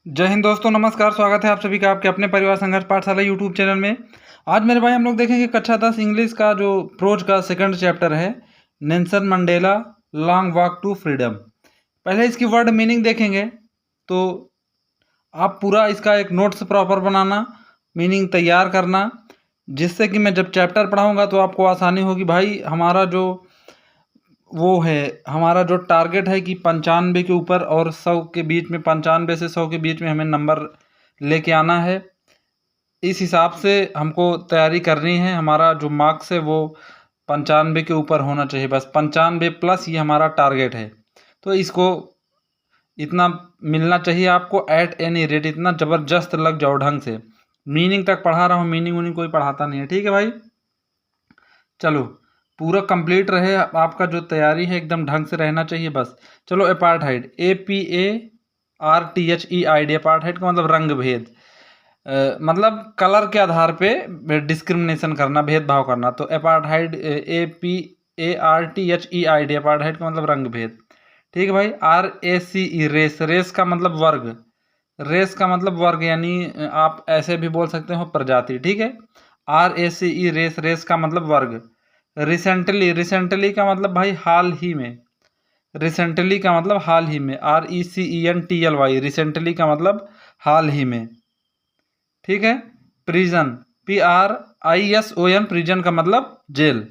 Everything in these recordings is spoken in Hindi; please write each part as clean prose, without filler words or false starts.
जय हिंद दोस्तों, नमस्कार। स्वागत है आप सभी का आपके अपने परिवार संघर्ष पाठशाला यूट्यूब चैनल में। आज मेरे भाई हम लोग देखेंगे कक्षा 10 इंग्लिश का जो प्रोज का सेकंड चैप्टर है, Nelson Mandela long walk to freedom. पहले इसकी वर्ड मीनिंग देखेंगे तो आप पूरा इसका एक नोट्स प्रॉपर बनाना, मीनिंग तैयार करना, जिससे कि मैं जब चैप्टर पढ़ाऊँगा तो आपको आसानी होगी। भाई हमारा जो टारगेट है कि 95 के ऊपर और 100 के बीच में, 95 से 100 के बीच में हमें नंबर लेके आना है। इस हिसाब से हमको तैयारी करनी है। हमारा जो मार्क्स है वो 95 के ऊपर होना चाहिए, बस 95 प्लस ये हमारा टारगेट है। तो इसको इतना मिलना चाहिए आपको एट एनी रेट, इतना ज़बरदस्त लग जाओ ढंग से। मीनिंग तक पढ़ा रहा हूँ, मीनिंग कोई पढ़ाता नहीं है, ठीक है भाई। चलो पूरा कंप्लीट रहे, आपका जो तैयारी है एकदम ढंग से रहना चाहिए बस। चलो अपार्थाइड, APARTHEID, अपार्थाइड का मतलब रंग भेद, मतलब कलर के आधार पे डिस्क्रिमिनेशन करना, भेदभाव करना। तो अपार्थाइड APARTHEID, अपार्थाइड का मतलब रंग भेद, ठीक है भाई। RACE, रेस, रेस का मतलब वर्ग, रेस का मतलब वर्ग यानी आप ऐसे भी बोल सकते हो प्रजाति, ठीक है। RACE, रेस, रेस का मतलब वर्ग। रिसेंटली, रिसेंटली का मतलब भाई हाल ही में, रिसेंटली का मतलब हाल ही में। RECENTLY, रिसेंटली का मतलब हाल ही में, ठीक है। प्रिजन, PRISON, प्रिजन का मतलब जेल,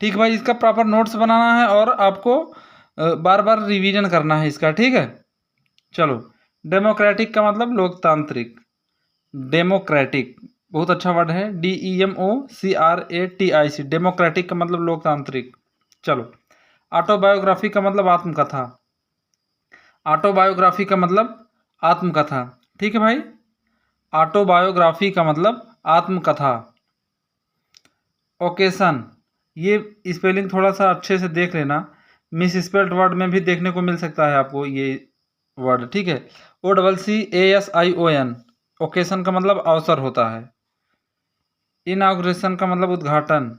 ठीक है भाई। इसका प्रॉपर नोट्स बनाना है और आपको बार बार रिवीजन करना है इसका, ठीक है। चलो, डेमोक्रेटिक का मतलब लोकतांत्रिक, डेमोक्रेटिक बहुत अच्छा वर्ड है, DEMOCRATIC, डेमोक्रेटिक का मतलब लोकतांत्रिक। चलो, ऑटोबायोग्राफी का मतलब आत्मकथा, ऑटोबायोग्राफी का मतलब आत्मकथा, ठीक है भाई। ऑटोबायोग्राफी का मतलब आत्मकथा। ओकेशन, ये स्पेलिंग थोड़ा सा अच्छे से देख लेना, मिस स्पेल्ड वर्ड में भी देखने को मिल सकता है आपको ये वर्ड, ठीक है। OCCASION, ओकेशन का मतलब अवसर होता है। इनाग्रेशन का मतलब उद्घाटन,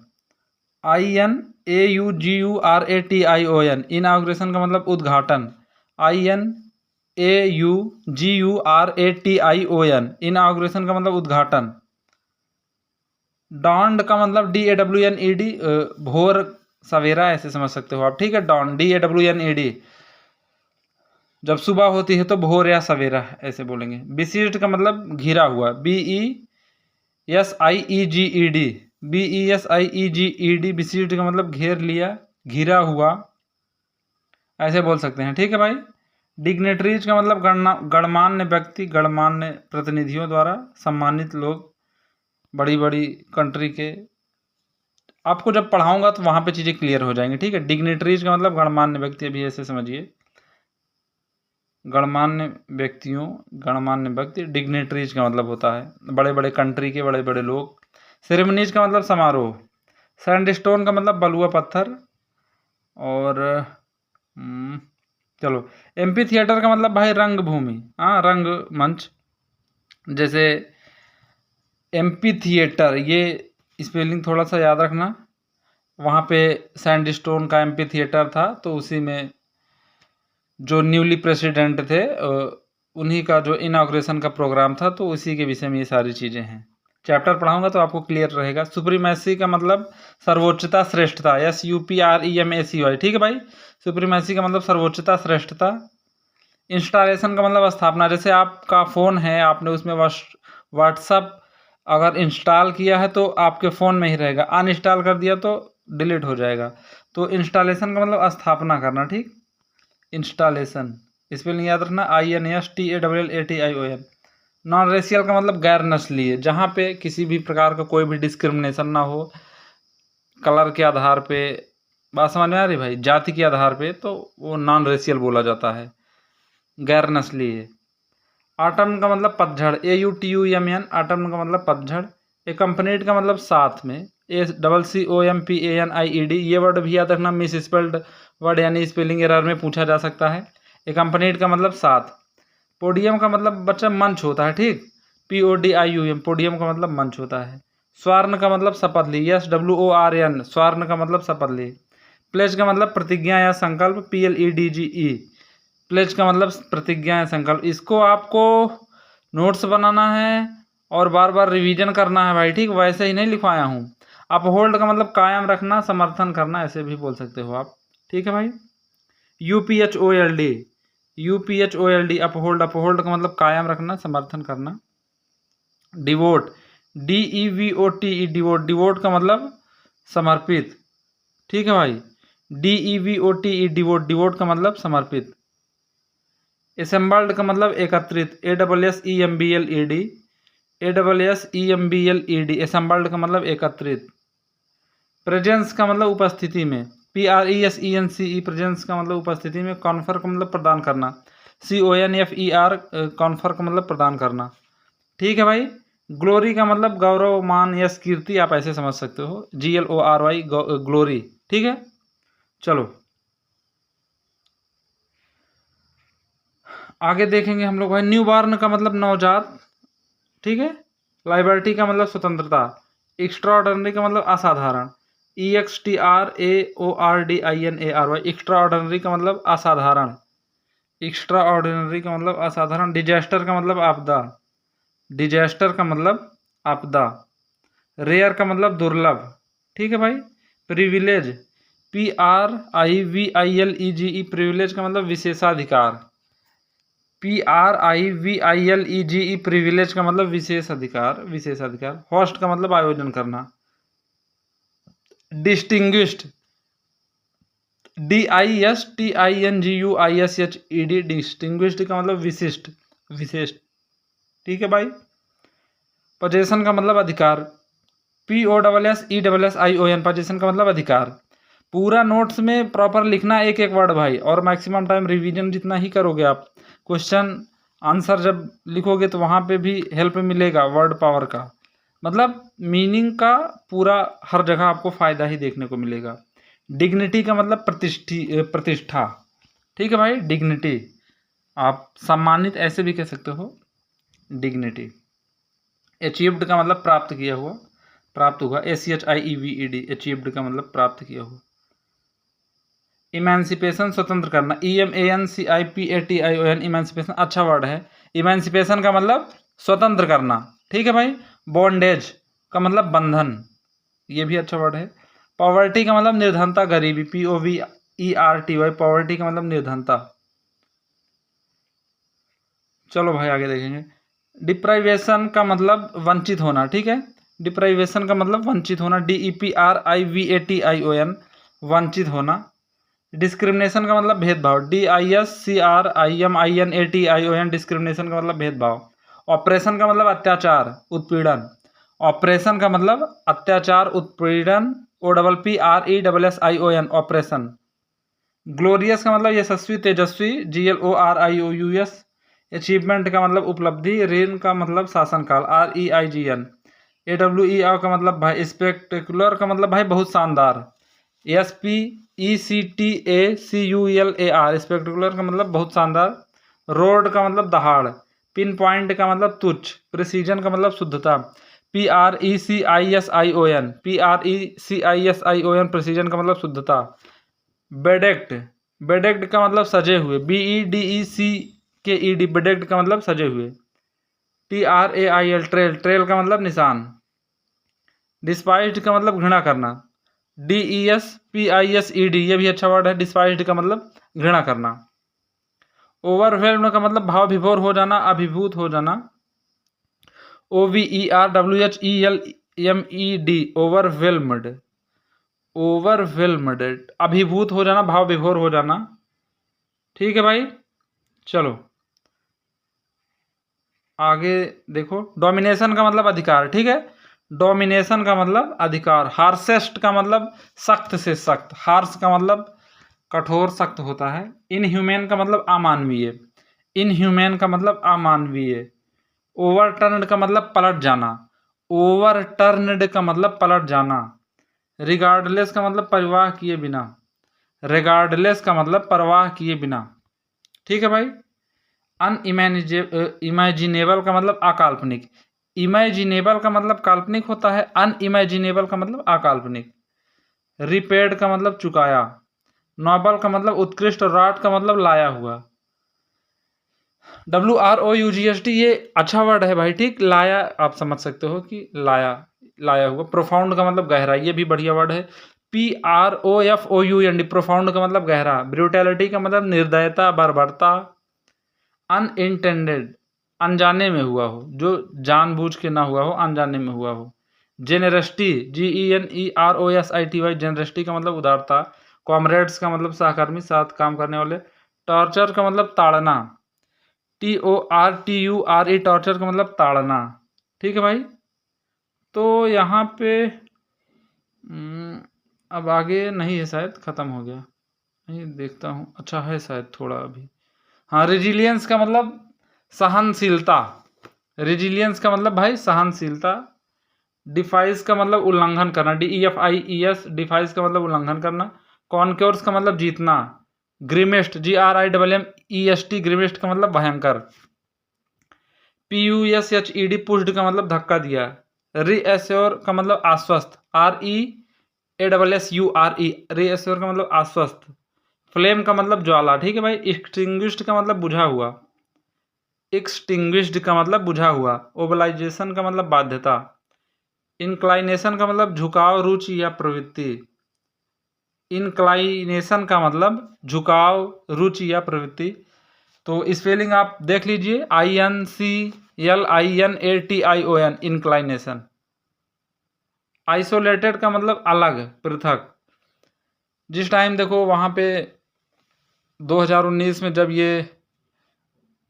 INAUGURATION, इनाग्रेशन का मतलब उद्घाटन, INAUGURATION, इनाग्रेशन का मतलब उद्घाटन। डॉन्ड का मतलब DAWNED, भोर सवेरा ऐसे समझ सकते हो आप, ठीक है। डॉन, DAWNED, जब सुबह होती है तो भोर या सवेरा ऐसे बोलेंगे। बिसीज्ड का मतलब घिरा हुआ, BESIEGED, BESIEGED, बिसीज्ड का मतलब घेर लिया, घिरा हुआ ऐसे बोल सकते हैं, ठीक है भाई। डिग्नेटरीज का मतलब गणमान्य व्यक्ति, गणमान्य प्रतिनिधियों द्वारा सम्मानित लोग, बड़ी बड़ी कंट्री के। आपको जब पढ़ाऊंगा तो वहाँ पे चीज़ें क्लियर हो जाएंगी, ठीक है। डिग्नेटरीज का मतलब गणमान्य व्यक्ति, अभी ऐसे समझिए, गणमान्य व्यक्तियों, गणमान्य व्यक्ति। डिग्नेटरीज का मतलब होता है बड़े बड़े कंट्री के बड़े बड़े लोग। सेरेमनीज का मतलब समारोह। सैंडस्टोन का मतलब बलुआ पत्थर। और चलो, एम्पी थिएटर का मतलब भाई रंगभूमि, हाँ, रंग मंच। जैसे एम्पी थिएटर, ये स्पेलिंग थोड़ा सा याद रखना। वहाँ पे सैंडस्टोन का एम्पी थिएटर था, तो उसी में जो न्यूली प्रेसिडेंट थे उन्हीं का जो इनाग्रेशन का प्रोग्राम था, तो उसी के विषय में ये सारी चीज़ें हैं। चैप्टर पढ़ाऊंगा तो आपको क्लियर रहेगा। सुप्रीमेसी का मतलब सर्वोच्चता, श्रेष्ठता, SUPREMACY, ठीक है भाई। सुप्रीमेसी का मतलब सर्वोच्चता, श्रेष्ठता। इंस्टॉलेशन का मतलब स्थापना, जैसे आपका फ़ोन है, आपने उसमें व्हाट्सअप अगर इंस्टॉल किया है तो आपके फ़ोन में ही रहेगा, अनइंस्टॉल कर दिया तो डिलीट हो जाएगा। तो इंस्टॉलेशन का मतलब स्थापना करना, ठीक। इंस्टॉलेशन, स्पेलिंग याद रखना, INSTALLATION। नॉन रेशियल का मतलब गैर नस्लीय, जहाँ पे किसी भी प्रकार का कोई भी डिस्क्रिमिनेशन ना हो, कलर के आधार पे, बात समझ में आ रही भाई, जाति के आधार पे, तो वो नॉन रेशियल बोला जाता है, गैर नस्लीय। ऑटम का मतलब पतझड़, AUTUMN, ऑटम का मतलब पतझड़। एकम्पनीड का मतलब साथ में, ACCOMPANIED, ये वर्ड भी याद रखना, मिस स्पेल्ड वर्ड यानी स्पेलिंग एरर में पूछा जा सकता है। एकम्पनीड का मतलब साथ। पोडियम का मतलब बच्चा मंच होता है, ठीक, PODIUM, पोडियम का मतलब मंच होता है। स्वर्ण का मतलब शपथ ली, SWORN, स्वर्ण का मतलब शपथ ली। प्लेज का मतलब प्रतिज्ञा या संकल्प, PLEDGE, प्लेज का मतलब प्रतिज्ञा है, संकल्प। इसको आपको नोट्स बनाना है और बार बार रिवीजन करना है भाई, ठीक। वैसे ही नहीं लिखवाया हूँ। अपहोल्ड का मतलब कायम रखना, समर्थन करना, ऐसे भी बोल सकते हो आप, ठीक है भाई। UPHOLD, UPHOLD अपहोल्ड, अपहोल्ड का मतलब कायम रखना, समर्थन करना। डिवोट, DEVOTE डिवोट, डिवोट का मतलब समर्पित, ठीक है भाई। DEVOTE डिवोट, डिवोट का मतलब समर्पित। असेंबल्ड का मतलब एकत्रित, ASSEMBLED, ASSEMBLED असेंबल्ड का मतलब एकत्रित। प्रेजेंस का मतलब उपस्थिति में, PRESENCE प्रेजेंस का मतलब उपस्थिति में। कॉन्फर का मतलब प्रदान करना, CONFER कॉन्फर का मतलब प्रदान करना, ठीक है भाई। ग्लोरी का मतलब गौरव, मान, यश, कीर्ति, आप ऐसे समझ सकते हो, GLORY ग्लोरी, ठीक है। चलो आगे देखेंगे हम लोग भाई। न्यू बॉर्न का मतलब नवजात, ठीक है। लाइबर्टी का मतलब स्वतंत्रता। एक्स्ट्राऑर्डिनरी का मतलब असाधारण, EXTRAORDINARY एक्स्ट्राऑर्डिनरी का मतलब असाधारण, एक्स्ट्राऑर्डिनरी का मतलब असाधारण। डिजास्टर का मतलब आपदा, डिजास्टर का मतलब आपदा। रेयर का मतलब दुर्लभ, ठीक है भाई। प्रिविलेज, PRIVILEGE प्रिविलेज का मतलब विशेषाधिकार, PRIVILEGE प्रिविलेज का मतलब विशेष अधिकार, विशेषाधिकार। होस्ट का मतलब आयोजन करना। डिस्टिंग्विश्ड, DISTINGUISHED डिस्टिंग्विश्ड का मतलब विशिष्ट, विशेष, ठीक है भाई। पोजेशन का मतलब अधिकार, POSSESSION पोजेशन का मतलब अधिकार। पूरा नोट्स में प्रॉपर लिखना, एक एक वर्ड भाई, और मैक्सिमम टाइम रिवीजन जितना ही करोगे आप, क्वेश्चन आंसर जब लिखोगे तो वहाँ पे भी हेल्प मिलेगा वर्ड पावर का, मतलब मीनिंग का पूरा हर जगह आपको फ़ायदा ही देखने को मिलेगा। डिग्निटी का मतलब प्रतिष्ठा, ठीक है भाई। डिग्निटी आप सम्मानित ऐसे भी कह सकते हो, डिग्निटी। अचीव्ड का मतलब प्राप्त किया हुआ, प्राप्त हुआ, ACHIEVED अचीव्ड का मतलब प्राप्त किया हुआ। इमेंसिपेशन स्वतंत्र करना, EMANCIPATION इमेंसिपेशन अच्छा वर्ड है। इमेंसिपेशन का मतलब स्वतंत्र करना, ठीक है भाई। बॉन्डेज का मतलब बंधन, ये भी अच्छा वर्ड है। पॉवर्टी का मतलब निर्धनता, गरीबी, POVERTY पॉवर्टी का मतलब निर्धनता। चलो भाई आगे देखेंगे। डिप्राइवेशन का मतलब वंचित होना, ठीक है। डिप्राइवेशन का मतलब वंचित होना, DEPRIVATION वंचित होना। डिस्क्रिमिनेशन का मतलब भेदभाव, DISCRIMINATION डिस्क्रिमिनेशन का मतलब भेदभाव। ऑपरेशन का मतलब अत्याचार, उत्पीड़न। ऑपरेशन का मतलब अत्याचार, उत्पीड़न, OPPRESSION ऑपरेशन। ग्लोरियस का मतलब यशस्वी, तेजस्वी, GLORIOUS। अचीवमेंट का मतलब उपलब्धि। रेन का मतलब शासनकाल, REIGN। AWER का मतलब भाई स्पेक्टेकुलर का मतलब भाई बहुत शानदार, SPECTACULAR स्पेक्टेकुलर का मतलब बहुत शानदार। रोड का मतलब दहाड़। पिन पॉइंट का मतलब तुच्छ। प्रिसीजन का मतलब शुद्धता, PRECISION प्रिसीजन का मतलब शुद्धता। बेडेक्ट, बेडेक्ट का मतलब सजे हुए, BEDECKED बेडेक्ट का मतलब सजे हुए। TRAIL ट्रेल, ट्रेल का मतलब निशान। डिस्पाइस्ड का मतलब घृणा करना, DESPISED ये भी अच्छा वर्ड है। डिस्पाइस्ड का मतलब घृणा करना। ओवरवेल्म्ड का मतलब भाव विभोर हो जाना, अभिभूत हो जाना। OVERWHELMED ओवरवेल्म्ड, ओवरवेल्म्ड अभिभूत हो जाना, भाव विभोर हो जाना, ठीक है भाई। चलो आगे देखो। डोमिनेशन का मतलब अधिकार, ठीक है। डोमिनेशन का मतलब अधिकार। हार्शेस्ट का मतलब सख्त से सख्त, हार्श का मतलब कठोर, सख्त होता है। इनह्यूमैन का मतलब अमानवीय, इनह्यूमैन का मतलब अमानवीय। ओवरटर्न्ड का मतलब पलट जाना, ओवरटर्न्ड का मतलब पलट जाना। रिगार्डलेस का मतलब परवाह किए बिना, रिगार्डलेस का मतलब परवाह किए बिना, ठीक है भाई। इमेजिनेबल का मतलब अकाल्पनिक, इमेजिनेबल का मतलब काल्पनिक होता है, अनइमेजिनेबल का मतलब अकाल्पनिक। रिपेड का मतलब चुकाया। नोबल का मतलब उत्कृष्ट, रॉट का मतलब लाया हुआ। WROUGST ये अच्छा वर्ड है भाई, ठीक। लाया आप समझ सकते हो कि लाया हुआ। प्रोफाउंड का मतलब गहरा, ये भी बढ़िया वर्ड है। PROFOUND प्रोफाउंड का मतलब गहरा। ब्रूटैलिटी का मतलब निर्दयता, बर्बरता। अनइंटेंडेड अनजाने में हुआ हो, जो जानबूझ के ना हुआ हो, अनजाने में हुआ हो। जेनरसिटी GENEROSITY जेनरसिटी का मतलब उदारता। कॉमरेड्स का मतलब सहकर्मी, साथ काम करने वाले। टॉर्चर का मतलब ताड़ना, TORTURE टॉर्चर का मतलब ताड़ना, ठीक है भाई। तो यहाँ पे अब आगे नहीं है शायद, ख़त्म हो गया। नहीं देखता हूँ, अच्छा है शायद थोड़ा अभी। हाँ, रेजिलियंस का मतलब सहनशीलता। रेजिलियंस का मतलब भाई सहनशीलता। डिफाइस का मतलब उल्लंघन करना, DEFIES डिफाइस का मतलब उल्लंघन करना। कॉन्क्योर्स का मतलब जीतना। ग्रिमेस्ट GRIMMEST ग्रिमेस्ट का मतलब भयंकर। PUSHED पुश्ड का मतलब धक्का दिया। रीएश्योर का मतलब आश्वस्त, REASSURE रीएश्योर का मतलब आश्वस्त। फ्लेम का मतलब ज्वाला, ठीक है भाई। एक्सटिंग्विश्ड का मतलब बुझा हुआ, एक्सटिंग्विश्ड का मतलब बुझा हुआ। ओबलाइजेशन का मतलब बाध्यता। इंक्लाइनेशन का मतलब झुकाव, रुचि या प्रवृत्ति। इंक्लाइनेशन का मतलब झुकाव, रुचि या प्रवृत्ति। तो स्पेलिंग आप देख लीजिए, INCLINATION इंक्लाइनेशन। आइसोलेटेड का मतलब अलग, पृथक। जिस टाइम देखो वहाँ पे 2019 में जब ये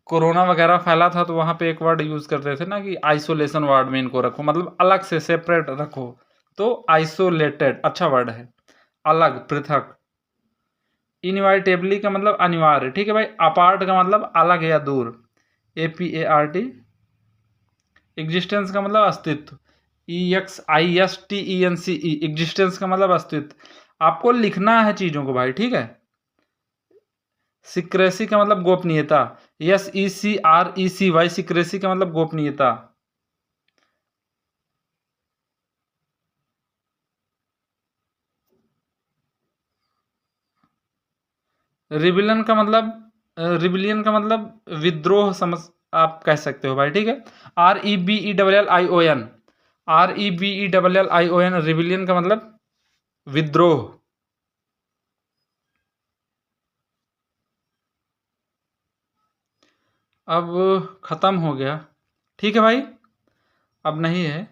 कोरोना वगैरह फैला था, तो वहाँ पे एक वर्ड यूज़ करते थे ना कि आइसोलेशन वार्ड में इनको रखो, मतलब अलग से सेपरेट रखो। तो आइसोलेटेड अच्छा वर्ड है, अलग, पृथक। इनवाइटेबली का मतलब अनिवार्य, ठीक है भाई। अपार्ट का मतलब अलग या दूर, APART। एग्जिस्टेंस का मतलब अस्तित्व, EXISTENCE एग्जिस्टेंस का मतलब अस्तित्व। आपको लिखना है चीज़ों को भाई, ठीक है। सिक्रेसी का मतलब गोपनीयता, SECRECY सिक्रेसी का मतलब गोपनीयता। रिबिलियन का मतलब विद्रोह, समझ आप कह सकते हो भाई, ठीक है। REBELLION रिबिलियन का मतलब विद्रोह। अब ख़त्म हो गया, ठीक है भाई, अब नहीं है।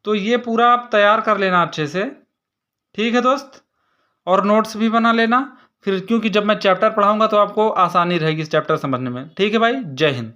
तो ये पूरा आप तैयार कर लेना अच्छे से, ठीक है दोस्त। और नोट्स भी बना लेना फिर, क्योंकि जब मैं चैप्टर पढ़ाऊंगा तो आपको आसानी रहेगी इस चैप्टर समझने में, ठीक है भाई। जय हिंद।